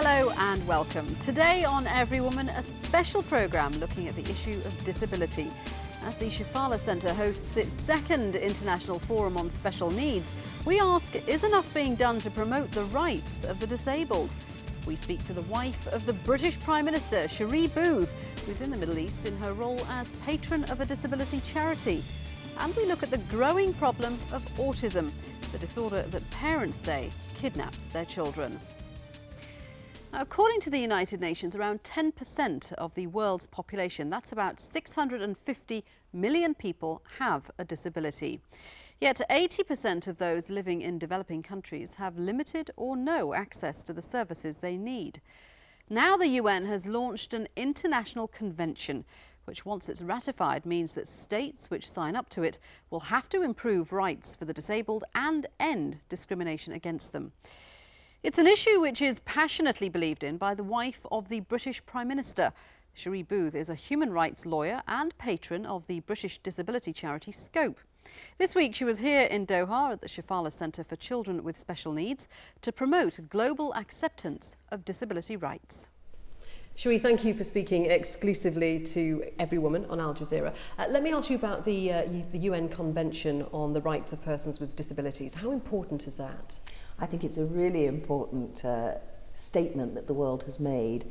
Hello and welcome. Today on Everywoman, a special programme looking at the issue of disability. As the Shiulie Centre hosts its second International Forum on Special Needs, we ask, is enough being done to promote the rights of the disabled? We speak to the wife of the British Prime Minister, Cherie, who's in the Middle East in her role as patron of a disability charity. And we look at the growing problem of autism, the disorder that parents say kidnaps their children. Now, according to the United Nations, around 10% of the world's population, that's about 650 million people, have a disability. Yet 80% of those living in developing countries have limited or no access to the services they need. Now the UN has launched an international convention, which once it's ratified means that states which sign up to it will have to improve rights for the disabled and end discrimination against them. It's an issue which is passionately believed in by the wife of the British Prime Minister. Cherie is a human rights lawyer and patron of the British disability charity Scope. This week she was here in Doha at the Shiulie Centre for Children with Special Needs to promote global acceptance of disability rights. Cherie, thank you for speaking exclusively to Everywoman on Al Jazeera. Let me ask you about the UN Convention on the Rights of Persons with Disabilities. How important is that? I think it's a really important statement that the world has made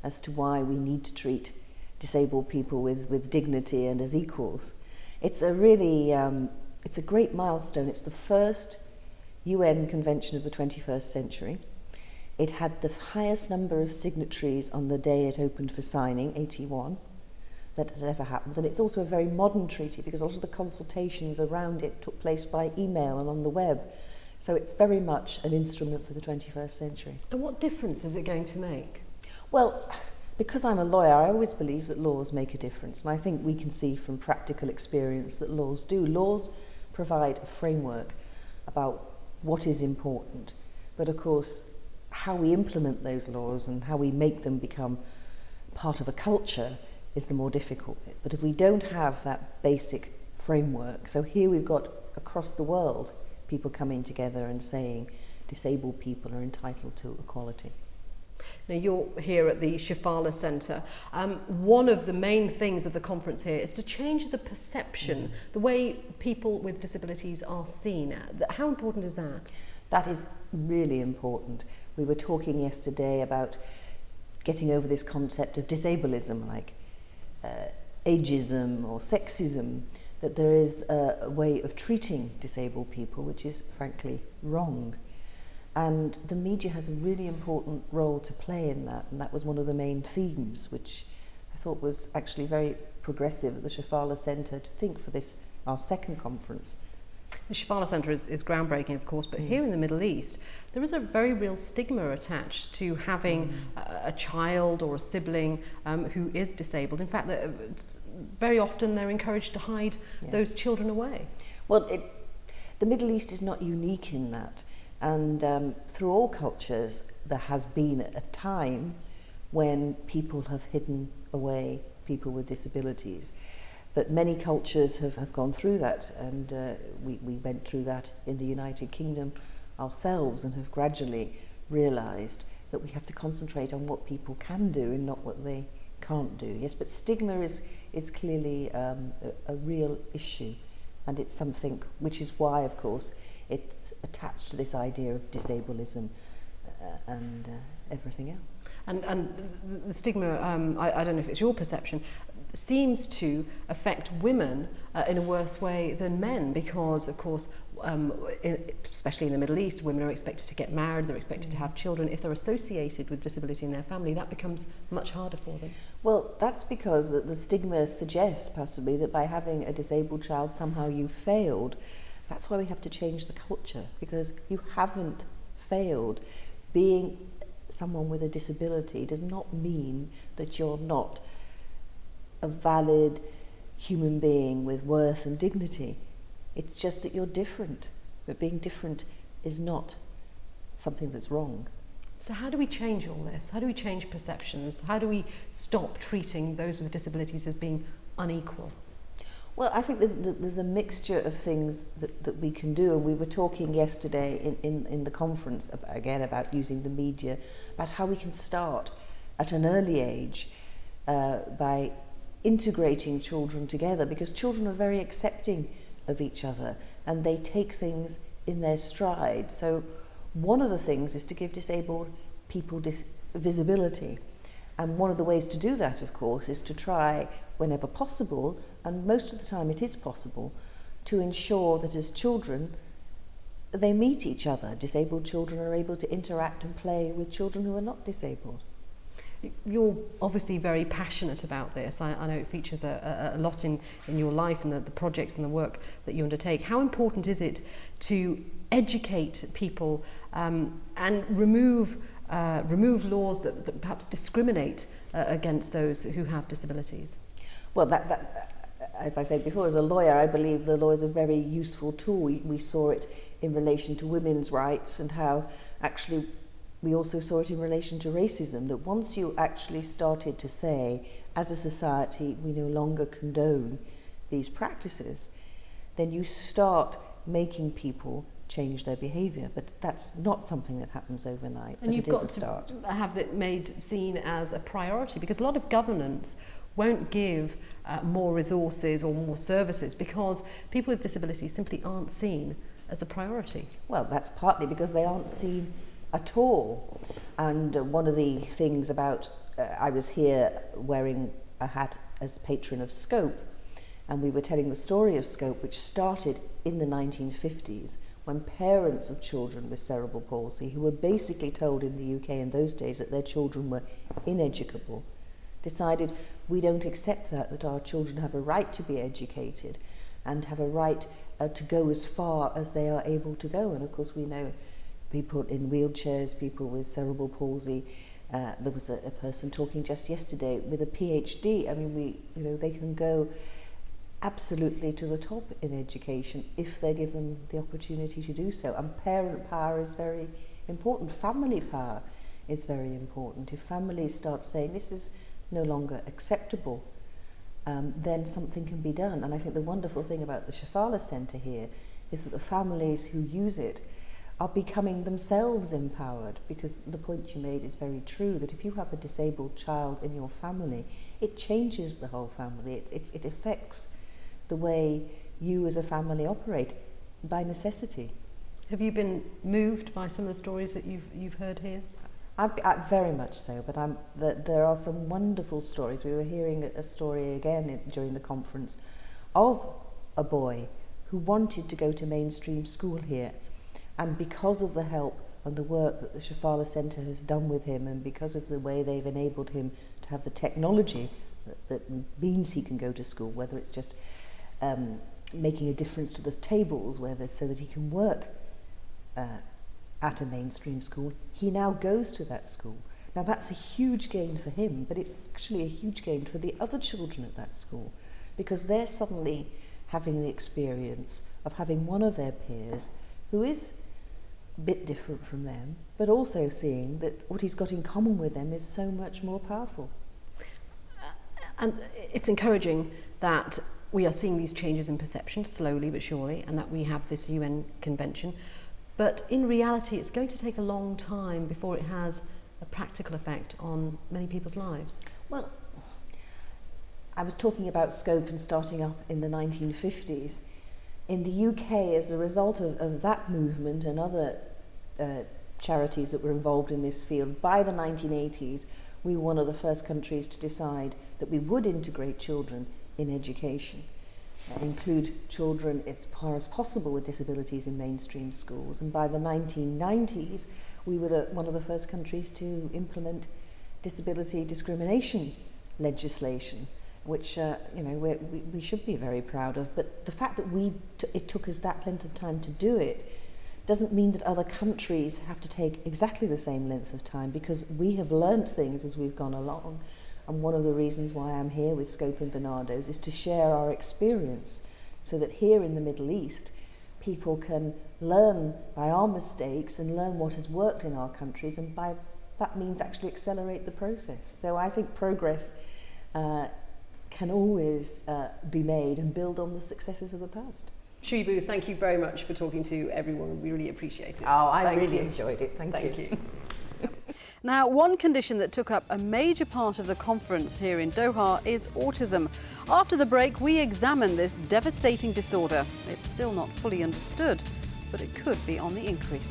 as to why we need to treat disabled people with dignity and as equals. It's a really, it's a great milestone. It's the first UN convention of the 21st century. It had the highest number of signatories on the day it opened for signing, 81, that has ever happened. And it's also a very modern treaty because a lot of the consultations around it took place by email and on the web. So it's very much an instrument for the 21st century. And what difference is it going to make? Well, because I'm a lawyer, I always believe that laws make a difference. And I think we can see from practical experience that laws do. Laws provide a framework about what is important. But of course, how we implement those laws and how we make them become part of a culture is the more difficult bit. But if we don't have that basic framework, so here we've got across the world people coming together and saying disabled people are entitled to equality. Now you're here at the Shiulie Centre. One of the main things of the conference here is to change the perception, the way people with disabilities are seen. How important is that? That is really important. We were talking yesterday about getting over this concept of disableism, like ageism or sexism, that there is a way of treating disabled people which is frankly wrong. And the media has a really important role to play in that, and that was one of the main themes, which I thought was actually very progressive at the Shiulie Centre to think for this, our second conference. The Shiulie Centre is groundbreaking, of course, but here in the Middle East, there is a very real stigma attached to having a child or a sibling who is disabled. In fact, very often they're encouraged to hide those children away. Well, the Middle East is not unique in that. And through all cultures, there has been a time when people have hidden away people with disabilities. But many cultures have gone through that, and we went through that in the United Kingdom ourselves and have gradually realised that we have to concentrate on what people can do and not what they can't do. Yes, but stigma is clearly a real issue, and it's something which is why, of course, it's attached to this idea of disableism and everything else. And the stigma, I don't know if it's your perception, seems to affect women in a worse way than men because, of course, especially in the Middle East, women are expected to get married, they're expected to have children. If they're associated with disability in their family, that becomes much harder for them. Well, that's because the stigma suggests possibly that by having a disabled child somehow you failed. That's why we have to change the culture, because you haven't failed. Being someone with a disability does not mean that you're not a valid human being with worth and dignity. It's just that you're different. But being different is not something that's wrong. So how do we change all this? How do we change perceptions? How do we stop treating those with disabilities as being unequal? Well, I think there's a mixture of things that we can do, and we were talking yesterday in the conference again about using the media, about how we can start at an early age by integrating children together, because children are very accepting of each other and they take things in their stride. So one of the things is to give disabled people visibility. And one of the ways to do that, of course, is to try, whenever possible, and most of the time it is possible, to ensure that as children, they meet each other. Disabled children are able to interact and play with children who are not disabled. You're obviously very passionate about this. I know it features a lot in your life and the projects and the work that you undertake. How important is it to educate people and remove laws that perhaps discriminate against those who have disabilities? Well, that as I said before, as a lawyer, I believe the law is a very useful tool. We saw it in relation to women's rights, and how actually we also saw it in relation to racism, that once you actually started to say, as a society, we no longer condone these practices, then you start making people change their behaviour. But that's not something that happens overnight. And but you've it is got a start. to have it made seen as a priority, because a lot of governments won't give more resources or more services because people with disabilities simply aren't seen as a priority. Well, that's partly because they aren't seen at all. And one of the things about, I was here wearing a hat as patron of Scope, and we were telling the story of Scope, which started in the 1950s when parents of children with cerebral palsy, who were basically told in the UK in those days that their children were ineducable, decided we don't accept that our children have a right to be educated and have a right to go as far as they are able to go. And of course we know people in wheelchairs, people with cerebral palsy. There was a person talking just yesterday with a PhD. I mean, they can go absolutely to the top in education if they're given the opportunity to do so. And parent power is very important. Family power is very important. If families start saying this is no longer acceptable, then something can be done. And I think the wonderful thing about the Shiulie Centre here is that the families who use it are becoming themselves empowered, because the point you made is very true, that if you have a disabled child in your family, it changes the whole family. It affects the way you as a family operate by necessity. Have you been moved by some of the stories that you've heard here? I very much so, but there are some wonderful stories. We were hearing a story again during the conference of a boy who wanted to go to mainstream school here, and because of the help and the work that the Shiulie Centre has done with him, and because of the way they've enabled him to have the technology that means he can go to school, whether it's just making a difference to the tables, so that he can work at a mainstream school, he now goes to that school. Now that's a huge gain for him, but it's actually a huge gain for the other children at that school, because they're suddenly having the experience of having one of their peers who is a bit different from them, but also seeing that what he's got in common with them is so much more powerful. And it's encouraging that we are seeing these changes in perception slowly but surely, and that we have this UN convention. But in reality, it's going to take a long time before it has a practical effect on many people's lives. Well, I was talking about Scope and starting up in the 1950s. In the UK, as a result of that movement and other charities that were involved in this field, by the 1980s, we were one of the first countries to decide that we would integrate children in education. Include children as far as possible with disabilities in mainstream schools. And by the 1990s, we were one of the first countries to implement disability discrimination legislation, which we should be very proud of. But the fact that it took us that length of time to do it doesn't mean that other countries have to take exactly the same length of time, because we have learnt things as we've gone along. And one of the reasons why I'm here with Scope and Barnardo's is to share our experience, so that here in the Middle East, people can learn by our mistakes and learn what has worked in our countries, and by that means actually accelerate the process. So I think progress can always be made and build on the successes of the past. Shiulie, thank you very much for talking to everyone. We really appreciate it. Oh, I Thank really you. enjoyed it. Thank you. Now, one condition that took up a major part of the conference here in Doha is autism. After the break, we examine this devastating disorder. It's still not fully understood, but it could be on the increase.